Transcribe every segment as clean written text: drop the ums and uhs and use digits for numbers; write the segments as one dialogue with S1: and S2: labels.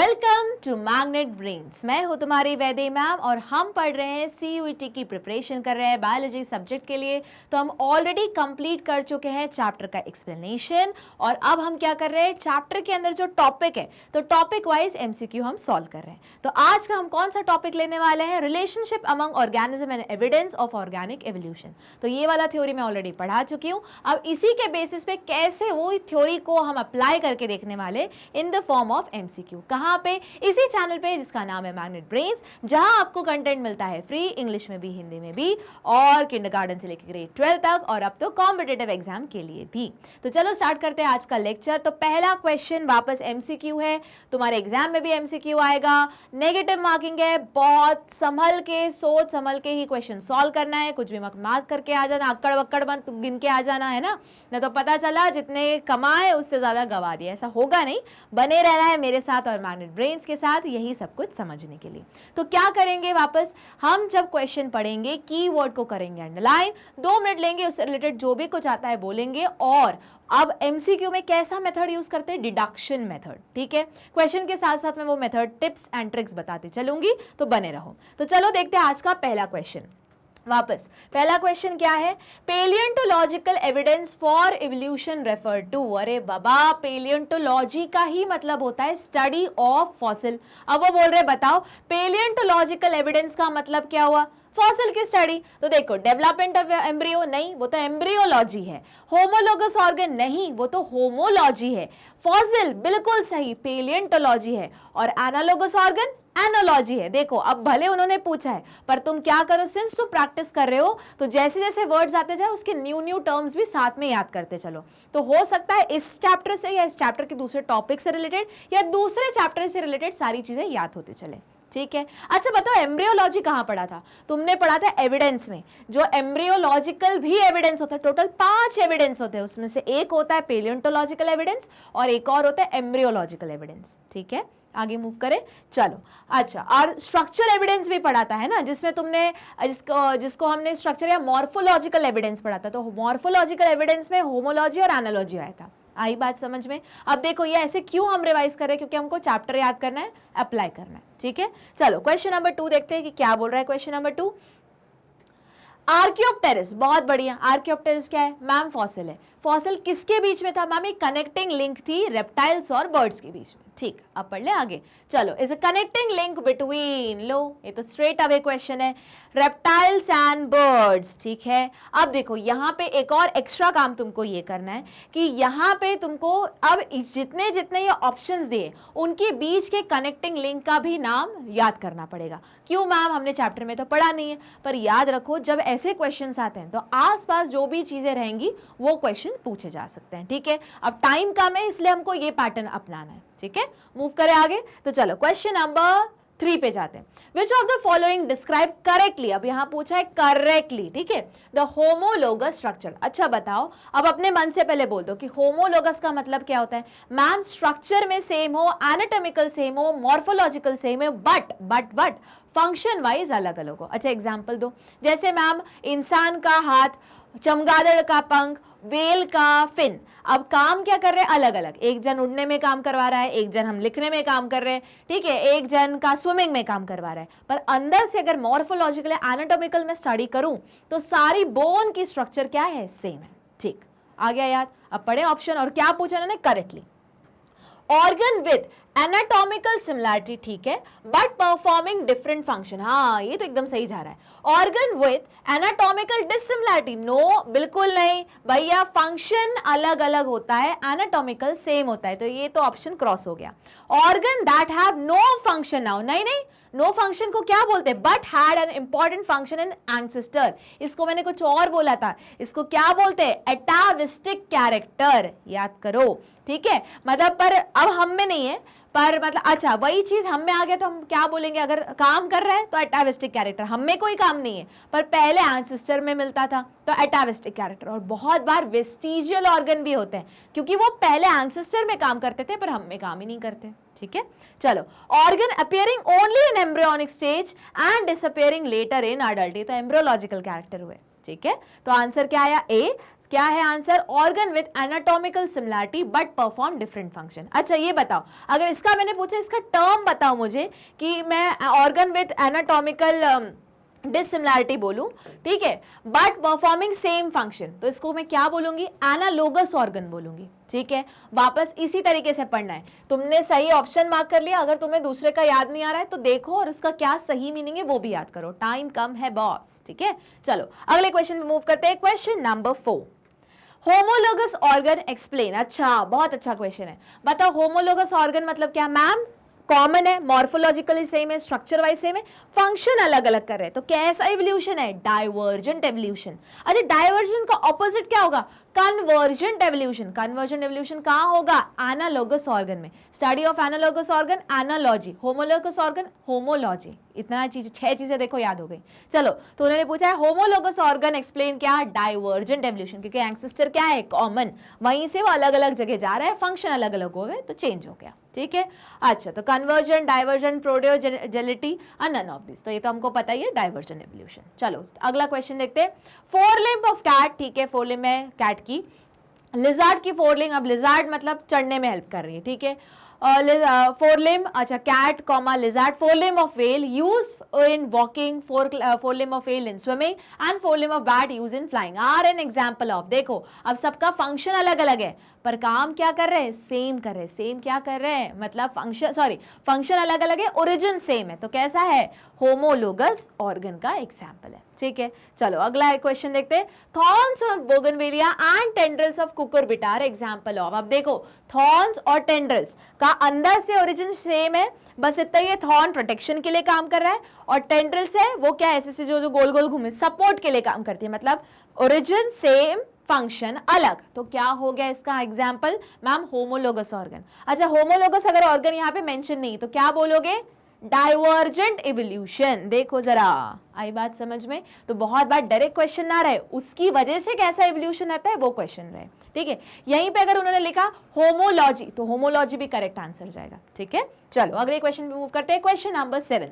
S1: Welcome to magnet brains. मैं हूं तुम्हारी वैदे मैम और हम पढ़ रहे हैं CUET की प्रिपरेशन कर रहे हैं बायोलॉजी सब्जेक्ट के लिए। तो हम ऑलरेडी कंप्लीट कर चुके हैं चैप्टर का एक्सप्लेनेशन और अब हम क्या कर रहे हैं, चैप्टर के अंदर जो टॉपिक है तो टॉपिक वाइज MCQ हम सॉल्व कर रहे हैं। तो आज का हम कौन सा टॉपिक लेने वाले हैं, relationship among organism and evidence of organic evolution. तो ये वाला थ्योरी मैं ऑलरेडी पढ़ा चुकी हूँ। अब इसी के बेसिस पे कैसे वो थ्योरी को हम अप्लाई करके देखने वाले in the form of MCQ। कहाँ पे? इसी चैनल पे जिसका नाम है मैग्नेट ब्रेन्स, जहां आपको कंटेंट मिलता है फ्री, इंग्लिश में भी हिंदी में भी, और किंडरगार्टन से लेकर ग्रेड 12 तक, और अब तो कॉम्पिटिटिव एग्जाम के लिए भी। तो चलो स्टार्ट करते हैं आज का लेक्चर। तो पहला क्वेश्चन वापस MCQ है, तुम्हारे एग्जाम में भी MCQ आएगा, नेगेटिव मार्किंग है, बहुत संभल के सोच समझ के ही क्वेश्चन सॉल्व करना है, कुछ भी मार्क करके आ जाना, अक्कड़ वक्कड़ मत गिन के आ जाना है ना तो पता चला जितने कमाए उससे ज्यादा गवा दिया। ऐसा होगा नहीं, बने रहना है मेरे साथ और मैग्नेट ब्रेन्स के साथ, यही सब कुछ समझने के लिए। तो क्या करेंगे, वापस हम जब क्वेश्चन पढ़ेंगे कीवर्ड को करेंगे अंडरलाइन, 2 मिनट लेंगे, उससे रिलेटेड जो भी कुछ आता है बोलेंगे। और अब MCQ में कैसा मेथड यूज करते हैं, डिडक्शन मेथड। ठीक है, क्वेश्चन के साथ साथ में वो मेथड टिप्स एंड ट्रिक्स बताती चलूंगी, तो बने रहो। तो चलो देखते हैं आज का पहला क्वेश्चन। वापस पहला क्वेश्चन क्या है, paleontological evidence for evolution refer to. अरे बाबा, पेलियोंटोलॉजी का ही मतलब होता है स्टडी ऑफ फॉसिल। अब वो बोल रहे बताओ पेलियोंटोलॉजिकल एविडेंस का मतलब क्या हुआ, फॉसिल की स्टडी। तो देखो, डेवलपमेंट ऑफ एम्ब्रियो नहीं, वो तो एम्ब्रियोलॉजी है। होमोलोगस ऑर्गन नहीं, वो तो होमोलॉजी है। फॉसिल बिल्कुल सही, पेलियोंटोलॉजी है। और एनालोगस ऑर्गन एनोलॉजी है। देखो, अब भले उन्होंने पूछा है पर तुम क्या करो, सिंस तुम प्रैक्टिस कर रहे हो तो जैसे जैसे वर्ड्स आते जाए उसके न्यू टर्म्स भी साथ में याद करते चलो। तो हो सकता है इस चैप्टर से या इस चैप्टर के दूसरे टॉपिक से रिलेटेड या दूसरे चैप्टर से रिलेटेड सारी चीजें याद होते चले। ठीक है, अच्छा बताओ एम्ब्रियोलॉजी कहाँ पढ़ा था, तुमने पढ़ा था एविडेंस में। जो एम्ब्रियोलॉजिकल भी एविडेंस होता है, टोटल 5 एविडेंस होते हैं, उसमें से एक होता है पेलियोंटोलॉजिकल एविडेंस और एक और होता है एम्ब्रियोलॉजिकल एविडेंस। ठीक है, आगे मूव करें चलो। अच्छा, और स्ट्रक्चरल एविडेंस भी पढ़ाता है ना, जिसमें तुमने जिसको हमने स्ट्रक्चर या मॉर्फोलॉजिकल एविडेंस पढ़ा था। तो मॉर्फोलॉजिकल एविडेंस में होमोलॉजी और एनालॉजी आया था। आई बात समझ में? अब देखो ये ऐसे क्यों हम रिवाइज कर रहे हैं, क्योंकि हमको चैप्टर याद करना है, अप्लाई करना है। ठीक है, चलो क्वेश्चन नंबर 2 देखते हैं कि क्या बोल रहा है क्वेश्चन नंबर 2। आर्कियोप्टेरिस, बहुत बढ़िया। आर्कियोप्टेरिस क्या है मैम, फॉसिल है। फॉसिल किसके बीच में था मैम, एक कनेक्टिंग लिंक थी रेप्टाइल्स और बर्ड्स के बीच में। ठीक, अब पढ़ ले आगे चलो। Is a connecting link between, लो ये तो स्ट्रेट अवे क्वेश्चन है, रेप्टाइल्स एंड बर्ड्स। ठीक है, अब देखो यहाँ पे एक और एक्स्ट्रा काम तुमको ये करना है कि यहाँ पे तुमको अब जितने जितने ये ऑप्शंस दिए उनके बीच के कनेक्टिंग लिंक का भी नाम याद करना पड़ेगा। क्यों मैम, हमने चैप्टर में तो पढ़ा नहीं है, पर याद रखो जब ऐसे क्वेश्चन आते हैं तो आसपास जो भी चीजें रहेंगी वो क्वेश्चन पूछे जा सकते हैं। ठीक है, अब टाइम कम है इसलिए हमको ये पैटर्न अपनाना है। ठीक है, मूव करें आगे। तो चलो क्वेश्चन नंबर 3 पे जाते हैं। Which of the following describe correctly, अब यहां पूछा है करेक्टली। ठीक है, द होमोलोगस स्ट्रक्चर। अच्छा बताओ, अब अपने मन से पहले बोल दो कि होमोलोगस का मतलब क्या होता है। मैम स्ट्रक्चर में सेम हो, एनाटॉमिकल सेम हो, मॉर्फोलॉजिकल सेम हो, बट फंक्शन वाइज अलग अलग हो। अच्छा एग्जाम्पल दो, जैसे मैम इंसान का हाथ, चमगादड़ का पंख, वेल का फिन। अब काम क्या कर रहे हैं अलग अलग, एक जन उड़ने में काम करवा रहा है, एक जन हम लिखने में काम कर रहे हैं। ठीक है, एक जन का स्विमिंग में काम करवा रहा है, पर अंदर से अगर मॉर्फोलॉजिकल एनाटॉमिकल में स्टडी करूं तो सारी बोन की स्ट्रक्चर क्या है, सेम है। ठीक, आ गया याद। अब पढ़े ऑप्शन, और क्या पूछा इन्होंने, correctly. Organ with anatomical similarity, ठीक है, बट परफॉर्मिंग डिफरेंट फंक्शन। हाँ, ये तो एकदम सही जा रहा है। Organ with anatomical dissimilarity, no बिल्कुल नहीं भैया, फंक्शन अलग अलग होता है, एनाटॉमिकल सेम होता है, तो ये तो ऑप्शन क्रॉस हो गया। Organ that have no function now, नहीं, नो फंक्शन को क्या बोलते हैं, but had an important function in ancestor. इसको मैंने कुछ और बोला था, इसको क्या बोलते हैं, एटाविस्टिक कैरेक्टर। याद करो। ठीक है, मतलब पर अब हम में नहीं है, पर मतलब अच्छा वही चीज हम में आ गया तो हम क्या बोलेंगे, अगर काम कर रहा है तो एटाविस्टिक कैरेक्टर। हम में कोई काम नहीं है पर पहले एंसेस्टर में मिलता था तो एटाविस्टिक कैरेक्टर। और बहुत बार वेस्टिजियल ऑर्गन भी होते हैं क्योंकि वो पहले एंसेस्टर में काम करते थे पर हम में काम ही नहीं करते। ठीक है, चलो। Organ appearing only in embryonic stage and disappearing later in adult, तो एम्ब्रियोलॉजिकल कैरेक्टर हुए। ठीक है, तो आंसर क्या आया, ए। क्या है answer? Organ with anatomical similarity but perform different function. अच्छा ये बताओ, अगर इसका मैंने पूछा इसका टर्म बताओ मुझे कि मैं ऑर्गन विद एनाटॉमिकल डिसिमिलरिटी बोलूं, ठीक है, बट परफॉर्मिंग सेम फंक्शन, तो इसको मैं क्या बोलूंगी? एनालोगस ऑर्गन बोलूंगी। ठीक है, वापस इसी तरीके से पढ़ना है। तुमने सही ऑप्शन मार्क कर लिया, अगर तुम्हें दूसरे का याद नहीं आ रहा है तो देखो और उसका क्या सही मीनिंग है वो भी याद करो, टाइम कम है बॉस। ठीक है, चलो अगले क्वेश्चन में मूव करते हैं। Question number 4, homologous organ explain. अच्छा, बहुत अच्छा क्वेश्चन है, बताओ होमोलोगस ऑर्गन मतलब क्या? मैम कॉमन है, मॉर्फोलॉजिकली सेम है, स्ट्रक्चर वाइज सेम है, फंक्शन अलग अलग कर रहे हैं, तो कैसा एवोल्यूशन है? Divergent evolution. अच्छा, डाइवर्जेंट का ऑपोजिट क्या होगा? Convergent evolution. कन्वर्जेंट एवोल्यूशन कहाँ होगा? एनालोगस ऑर्गन में। Study of analogous organ analogy, homologous organ homology. इतना चीज, 6 चीजें देखो याद हो गई। चलो, तो उन्होंने पूछा है होमोलोगस ऑर्गन एक्सप्लेन क्या? डाइवर्जेंट एवोल्यूशन, क्योंकि एंसेस्टर क्या है? कॉमन, वहीं से वो अलग अलग जगह जा रहा है, फंक्शन अलग अलग हो गए तो चेंज हो गया। ठीक है, अच्छा, तो कन्वर्जेंट, डाइवर्जेंट, प्रोडियोजेलिटी, नन ऑफ दिस, तो ये तो हमको पता ही है, डाइवर्जेंट एवोल्यूशन। चलो अगला क्वेश्चन देखते हैं। फोर लिम्ब ऑफ कैट, ठीक है, फोर लिम्ब है कैट की, लिजार्ड की फोर लिम्ब, अब लिजार्ड मतलब चढ़ने में हेल्प कर रही है। ठीक है, फोर लिम्ब, अच्छा cat comma lizard, four limb of whale use in walking, four limb of whale in swimming and four limb of bat use in flying are an example of. देखो अब सबका function अलग अलग है पर काम क्या कर रहे हैं? सेम कर रहे हैं। सेम क्या कर रहे हैं? मतलब फंक्शन अलग अलग है, ओरिजिन सेम है, तो कैसा है? होमोलोगस ऑर्गन का एग्जांपल है। ठीक है, चलो अगला क्वेश्चन देखते हैं। Thorns of bougainvillea and tendrils of cucurbita are example of. अब देखो थॉर्न्स और टेंड्रिल्स का अंदर से ओरिजिन सेम है, बस इतना ही, थॉर्न प्रोटेक्शन के लिए काम कर रहा है और टेंड्रिल्स है वो क्या ऐसे से जो गोल गोल घूमे सपोर्ट के लिए काम करती है, मतलब ओरिजिन सेम फंक्शन अलग, तो क्या हो गया इसका एग्जाम्पल? Ma'am homologous organ. अच्छा, होमोलोगस अगर ऑर्गन यहाँ पे मेंशन नहीं तो क्या बोलोगे? Divergent evolution. देखो जरा, आई बात समझ में? तो बहुत बार डायरेक्ट क्वेश्चन ना रहे, उसकी वजह से कैसा इवोल्यूशन आता है वो क्वेश्चन रहे। ठीक है, यहीं पे अगर उन्होंने लिखा होमोलॉजी तो होमोलॉजी भी करेक्ट आंसर जाएगा। ठीक है, चलो अगले क्वेश्चन पे मूव करते हैं। Question number 7,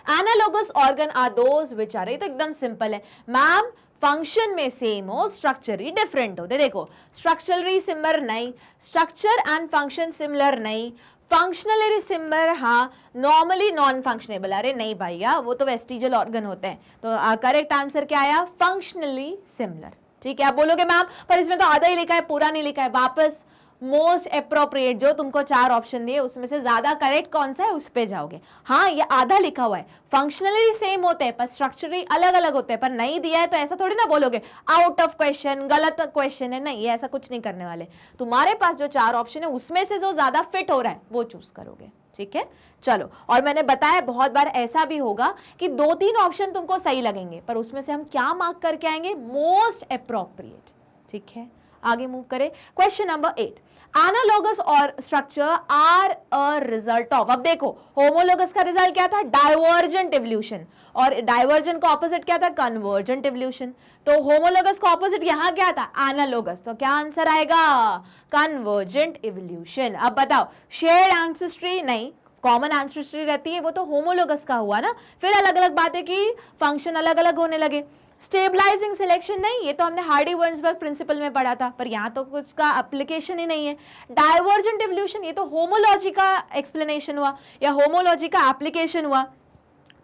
S1: analogous organ are those which are, ये तो एकदम सिंपल है मैम, फंक्शन में सेम हो, स्ट्रक्चरली डिफरेंट हो। देखो स्ट्रक्चरली सिमिलर नहीं, स्ट्रक्चर एंड फंक्शन सिमिलर नहीं, फंक्शनली सिमिलर हाँ, नॉर्मली नॉन फंक्शनेबल। अरे नहीं भैया, वो तो वेस्टिजियल ऑर्गन होते हैं। तो करेक्ट आंसर क्या आया? Functionally similar. ठीक है, आप बोलोगे मैम पर इसमें तो आधा ही लिखा है, पूरा नहीं लिखा है। वापस मोस्ट अप्रोप्रिएट जो तुमको 4 ऑप्शन दिए उसमें से ज्यादा करेक्ट कौन सा है उस पे जाओगे। हाँ, ये आधा लिखा हुआ है, फंक्शनली सेम होते हैं पर स्ट्रक्चरली अलग अलग होते हैं, पर नहीं दिया है तो ऐसा थोड़ी ना बोलोगे आउट ऑफ क्वेश्चन, गलत क्वेश्चन है। नहीं, ये ऐसा कुछ नहीं करने वाले। तुम्हारे पास जो 4 ऑप्शन है उसमें से जो ज्यादा फिट हो रहा है वो चूज करोगे। ठीक है, चलो, और मैंने बताया बहुत बार ऐसा भी होगा कि 2-3 ऑप्शन तुमको सही लगेंगे पर उसमें से हम क्या मार्क करके आएंगे? Most appropriate. ठीक है, आगे मूव करें। क्वेश्चन नंबर 8, एनालोगस और structure are a result of. अब देखो होमोलोगस का रिजल्ट क्या था? डाइवर्जेंट इवोल्यूशन, और डाइवर्जेंट का ऑपोजिट क्या था? Convergent evolution. तो होमोलोगस का ऑपोजिट यहां क्या था? एनालोगस। तो क्या आंसर आएगा? Convergent evolution. अब बताओ, शेयर्ड एंसेस्ट्री नहीं, कॉमन एंसेस्ट्री रहती है, वो तो होमोलोगस का हुआ ना। फिर अलग अलग बातें की, फंक्शन अलग अलग होने लगे। स्टेबलाइजिंग सिलेक्शन नहीं, ये तो हमने हार्डी-वेर्न्सबर्ग प्रिंसिपल में पढ़ा था, पर यहाँ तो कुछ का एप्लीकेशन ही नहीं है। डाइवर्जेंट इवोल्यूशन, ये तो होमोलॉजी का एक्सप्लेनेशन हुआ या होमोलॉजी का एप्लीकेशन हुआ।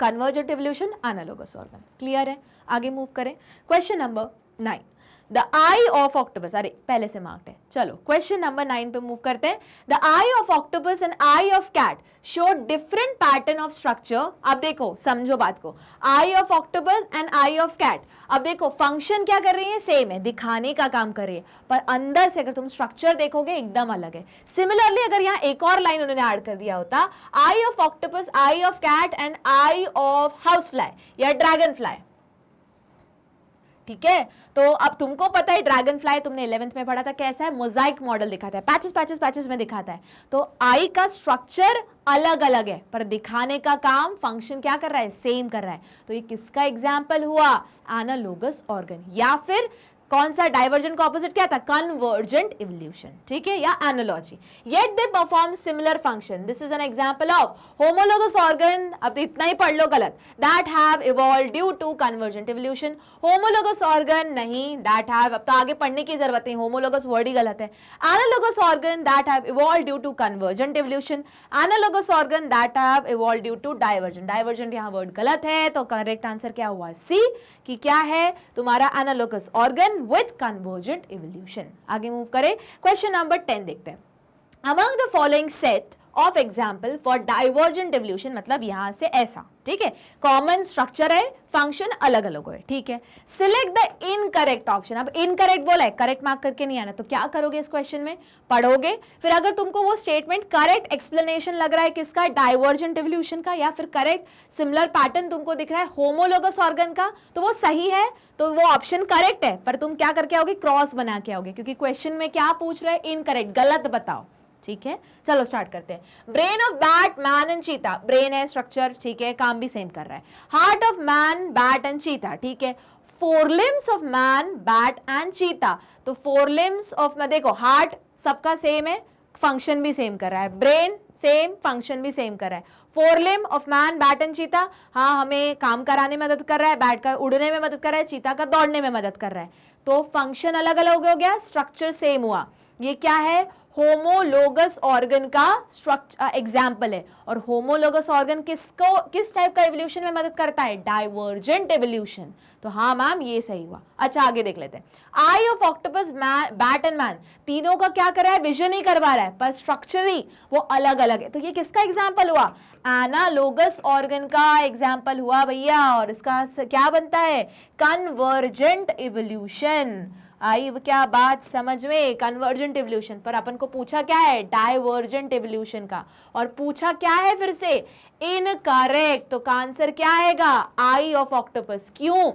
S1: Convergent evolution analogous organ. Clear है, आगे मूव करें। Question number 9, the eye of octopus, अरे पहले से मार्क्ड है। चलो क्वेश्चन नंबर 9 पे मूव करते हैं। The eye of octopus and eye of cat show different pattern of structure. अब देखो समझो बात को, eye of octopus and eye of cat. अब देखो फंक्शन क्या कर रही है? सेम है, दिखाने का काम कर रही है, पर अंदर से अगर तुम स्ट्रक्चर देखोगे एकदम अलग है। सिमिलरली अगर यहाँ एक और लाइन उन्होंने ऐड कर दिया होता, eye of octopus, eye of cat and eye of house fly या ड्रैगन फ्लाई। ठीक है, तो अब तुमको पता है ड्रैगन फ्लाई तुमने 11th में पढ़ा था, कैसा है? मोजाइक मॉडल दिखाता है, पैचेस पैचेस पैचेस में दिखाता है। तो आई का स्ट्रक्चर अलग अलग है पर दिखाने का काम फंक्शन क्या कर रहा है? सेम कर रहा है। तो ये किसका एग्जाम्पल हुआ? Analogous organ. या फिर कौन सा डाइवर्जेंट का ऑपोजिट क्या था, कन्वर्जेंट इवोल्यूशन, ठीक है, या analogy. Yet they perform similar function, this is an example of homologous organ, अब इतना ही पढ़ लो गलत, that have evolved due to convergent evolution. Homologous organ नहीं, दैट हैव, अब तो आगे पढ़ने की जरूरत नहीं, होमोलोगस वर्ड ही गलत है। Analogous organ that have evolved due to convergent evolution, analogous organ that have evolved due to divergent, divergent यहाँ वर्ड गलत है, तो करेक्ट आंसर क्या हुआ, सी, कि क्या है तुम्हारा analogous organ with convergent evolution. आगे मूव करें, क्वेश्चन नंबर 10 देखते हैं। Among the following set of example for divergent evolution, मतलब यहां से ऐसा, ठीक है, कॉमन स्ट्रक्चर है, फंक्शन अलग अलग है, ठीक है, सिलेक्ट द इनकरेक्ट ऑप्शन। अब इनकरेक्ट बोला है, करेक्ट मार्क करके नहीं आना, तो क्या करोगे इस क्वेश्चन में, पढ़ोगे, फिर अगर तुमको वो स्टेटमेंट करेक्ट एक्सप्लेनेशन लग रहा है किसका, डाइवर्जेंट इवोल्यूशन का, या फिर करेक्ट सिमिलर पैटर्न तुमको दिख रहा है होमोलोगस ऑर्गन का, तो वो सही है, तो वो ऑप्शन करेक्ट है, पर तुम क्या करके आओगे, क्रॉस बना के आओगे, क्योंकि क्वेश्चन में क्या पूछ रहे हैं, इनकरेक्ट, गलत बताओ, ठीक है। चलो स्टार्ट करते हैं। Brain of bat, man and चीता, ब्रेन है स्ट्रक्चर, ठीक है, काम भी सेम कर रहा है। Heart of man, bat and चीता, ठीक है। Four limbs of man, bat and चीता, तो फोर लिम्स ऑफ में देखो, हार्ट सबका सेम है, फंक्शन भी सेम कर रहा है, ब्रेन सेम, फंक्शन भी सेम कर रहा है। Four limb of man, bat and cheetah, हाँ हमें काम कराने में मदद कर रहा है, बैट का उड़ने में मदद कर रहा है, चीता का दौड़ने में मदद कर रहा है, तो फंक्शन अलग अलग हो गया, स्ट्रक्चर सेम हुआ। ये क्या है, होमोलोगस ऑर्गन का स्ट्रक्चर एग्जाम्पल है, और होमोलोगस ऑर्गन किसको, किस टाइप का एवोल्यूशन में मदद करता है, डाइवर्जेंट एवोल्यूशन, तो हाँ मैम ये सही हुआ। अच्छा आगे देख लेते हैं। Eye of octopus, bat and man, तीनों का क्या कर रहा है, विजन ही करवा रहा है, पर स्ट्रक्चरली वो अलग अलग है, तो ये किसका एग्जाम्पल हुआ, एनालोगस ऑर्गन का एग्जाम्पल हुआ भैया, और इसका क्या बनता है, कन्वर्जेंट इवोल्यूशन। आई क्या बात समझ में, कन्वर्जेंट इवोल्यूशन, पर अपन को पूछा क्या है, डाइवर्जेंट इवोल्यूशन का, और पूछा क्या है फिर से, इनकरेक्ट, तो का आंसर क्या आएगा, आई ऑफ ऑक्टोपस। क्यों,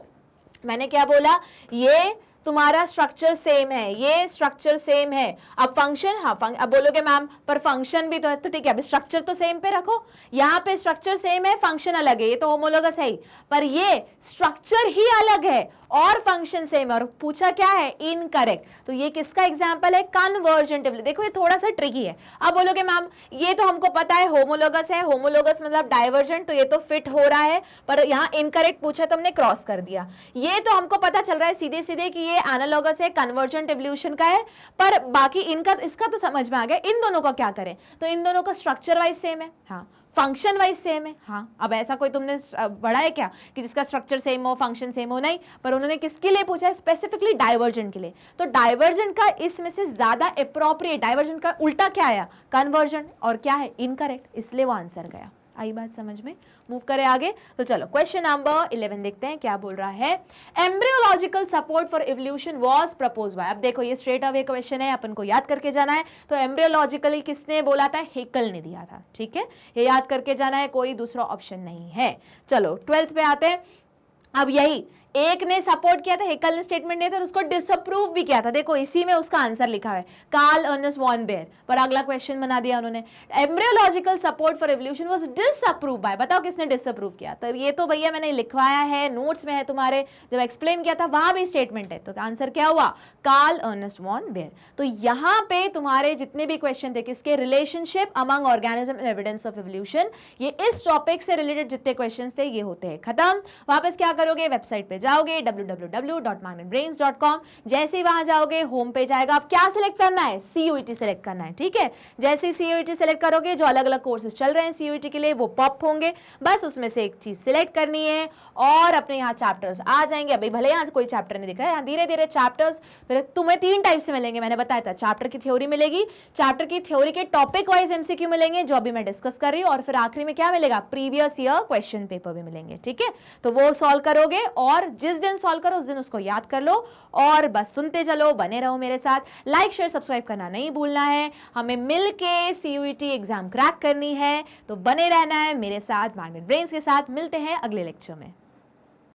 S1: मैंने क्या बोला, ये तुम्हारा स्ट्रक्चर सेम है, ये स्ट्रक्चर सेम है, अब फंक्शन, हाँ अब बोलोगे मैम पर फंक्शन भी तो है, तो ठीक है, अब स्ट्रक्चर तो सेम पे रखो, यहाँ पे स्ट्रक्चर सेम है, फंक्शन अलग है, ये तो होमोलोगस है ही, पर ये स्ट्रक्चर ही अलग है और फंक्शन सेम है, और पूछा क्या है, इनकरेक्ट, तो ये किसका एग्जाम्पल है, कन्वर्जेंट। देखो ये थोड़ा सा ट्रिकी है, अब बोलोगे मैम ये तो हमको पता है होमोलोगस है, होमोलोगस मतलब डाइवर्जेंट, तो ये तो फिट हो रहा है, पर यहाँ इनकरेक्ट पूछा तो हमने क्रॉस कर दिया। ये तो हमको पता चल रहा है सीधे सीधे कि ये एनालॉगस है, कन्वर्जेंट इवोल्यूशन का है, पर बाकी इनका, इसका तो समझ में आ गया, इन दोनों का क्या करें, तो इन दोनों का स्ट्रक्चर वाइज सेम है, हाँ, फंक्शन वाइज सेम है, हाँ, अब ऐसा कोई तुमने पढ़ा है क्या कि जिसका स्ट्रक्चर सेम हो, फंक्शन सेम हो, नहीं, पर उन्होंने किसके लिए पूछा है, स्पेसिफिकली डाइवर्जेंट के लिए, तो डाइवर्जेंट का इसमें से ज्यादा अप्रोप्रिएट, डाइवर्जेंट का उल्टा क्या आया, कन्वर्जेंट, और क्या है, इनकरेक्ट, इसलिए वो आंसर गया। आई बात समझ में, मूव करें आगे, तो चलो क्वेश्चन नंबर 11 देखते हैं क्या बोल रहा है। Embryological support for evolution was proposed by, अब देखो ये स्ट्रेट अवे क्वेश्चन है, अपन को याद करके जाना है, तो एम्ब्रियोलॉजिकली किसने बोला था, हेकल ने दिया था, ठीक है, ये याद करके जाना है, कोई दूसरा ऑप्शन नहीं है। चलो 12th पे आते हैं। अब यही एक ने सपोर्ट किया था, हेकल ने स्टेटमेंट दिया था, उसको डिसअप्रूव भी किया था, देखो इसी में उसका आंसर लिखा है, कार्ल अर्नेस्ट वॉन बेयर, पर अगला क्वेश्चन बना दिया उन्होंने, embryological support for evolution was disapprove by, बताओ किसने डिसअप्रूव किया, तो ये तो भैया मैंने लिखवाया है, नोट्स में है तुम्हारे, जब एक्सप्लेन किया था वहां भी स्टेटमेंट है, तो आंसर क्या हुआ, कार्ल अर्नेस्ट वॉन बेयर। तो यहाँ पे तुम्हारे जितने भी क्वेश्चन थे किसके, relationship among organism and evidence of evolution, ये इस टॉपिक से रिलेटेड जितने क्वेश्चन थे ये होते हैं खत्म। वापस क्या करोगे, वेबसाइट पे जाओगे www.magnetbrains.com, जैसे ही वहां जाओगे होम पेज आएगा, आप क्या सिलेक्ट करना है, CUET सिलेक्ट करना है, ठीक है, जैसे ही CUET सिलेक्ट करोगे जो अलग अलग कोर्सेज चल रहे हैं CUET के लिए वो पॉप होंगे, बस उसमें से एक चीज सिलेक्ट करनी है और अपने यहाँ चैप्टर्स आ जाएंगे। अभी भले यहाँ कोई चैप्टर नहीं दिख रहा है, यहाँ धीरे धीरे चैप्टर्स फिर तुम्हें 3 टाइप से मिलेंगे, मैंने बताया था, चैप्टर की थ्योरी मिलेगी, चैप्टर की थ्योरी के टॉपिक वाइज MCQ मिलेंगे जो अभी मैं डिस्कस कर रही हूँ, और फिर आखिरी में क्या मिलेगा, प्रीवियस ईयर क्वेश्चन पेपर भी मिलेंगे, ठीक है, तो वो सॉल्व करोगे और जिस दिन सॉल्व करो उस दिन उसको याद कर लो और बस सुनते चलो, बने रहो मेरे साथ, लाइक शेयर सब्सक्राइब करना नहीं भूलना है, हमें मिलके CUET एग्जाम क्रैक करनी है, तो बने रहना है मेरे साथ, मैग्नेट ब्रेन्स के साथ। मिलते हैं अगले लेक्चर में।